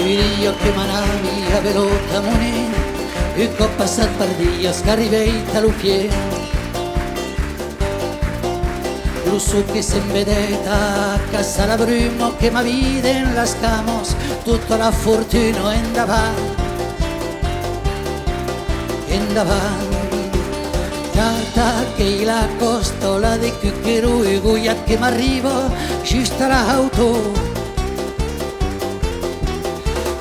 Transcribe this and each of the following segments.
dia que m'anava a Velota Moner, un cop passat per dies que arribei a l'Ufier. Lo so che se vedeta a casa la brumo che mi vide in las camos, tutta la fortuna in davanti, in davanti. Tata che la costola di cucchero e guiat che m'arrivo, giusto l'auto.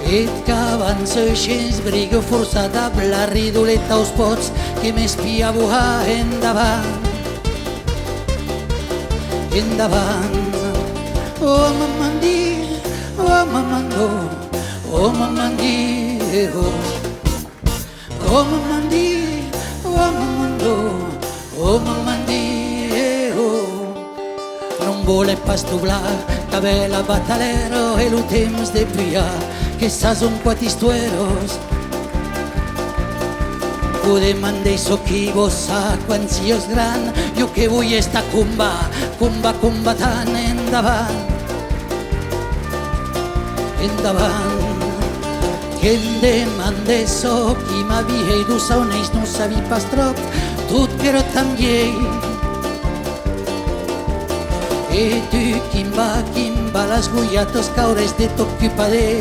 Et que abans així brigo forçada amb la ridoleta als pots que m'espia bujar endavant, endavant. Oh mamandí, oh mamandó, oh mamandí, oh mamandí, oh mamandó, oh mamandí, non vuole pas doblar que ve la batalero e lo temps de priar que son quatistueros. Podem andar soquivos a quan sios gran, jo que vull estar combatant endavant, endavant. Que em demande soc i m'havia idus a on ells no sabia pas trop, tot que era tan llei. E tu quimba las guiatos caures de t'occuparé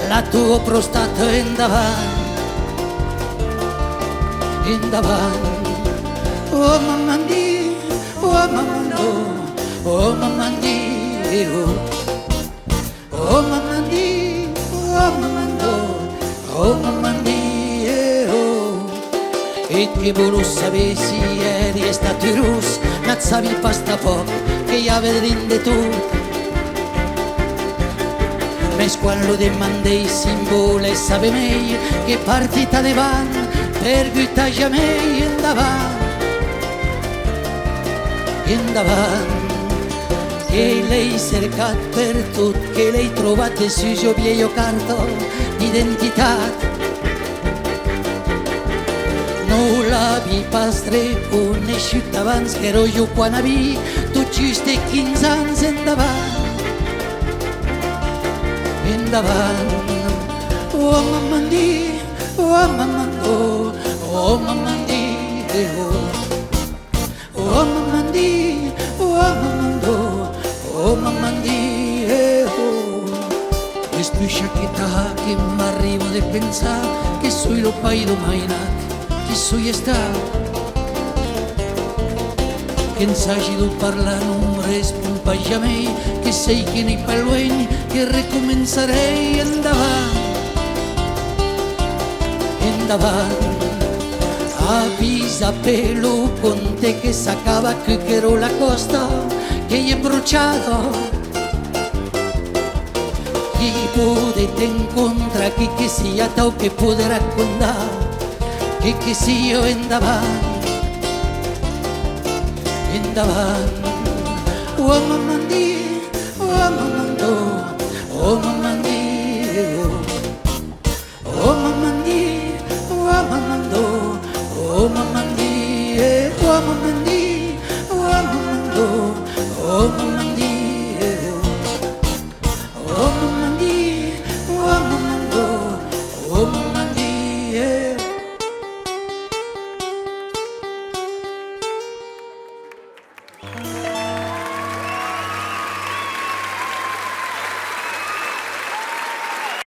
la tua prostata endavant, endavant. Oh mamandí, oh mamandó, oh mamandí, oh mamandí, oh mamandó, oh mamandí. Et que volus saber si eri estat rus, n'et sabi pas tampoc que hi ha vedrin de tot. Més quan lo demandei si em voles saber mei, que partit adavant per lluitar ja mei endavant, endavant. Que l'he cercat per tot, que l'he trobat el suyo viejo cartó d'identitat. No l'havia pas reconeixut abans, però jo quan havia tot just de 15 anys endavant, endavant. Oh mamandí, oh mamandó, oh mamandí, oh mamandí, oh mamandó, oh mamandí. Estoy chaqueta que m'arribo de pensar que soy lo païdo mainat, que soy estar, que ens hagi dut parlar no em respon ja mei, que sei que n'hi pa lueny, que recomençaré endavant, endavant. Avisa pelo conte que s'acaba que quiero la costa que he embrochado, y pude te encontrar que si atao que podrá contar, que si yo endavant, endavant. Oh mamandí, oh mamandó, oh mamandí, oh mamandí, oh mamandó, oh mamandí, oh mamandí, oh mamandó, oh mamandí, oh mamandí, oh mamandó, oh mamandí.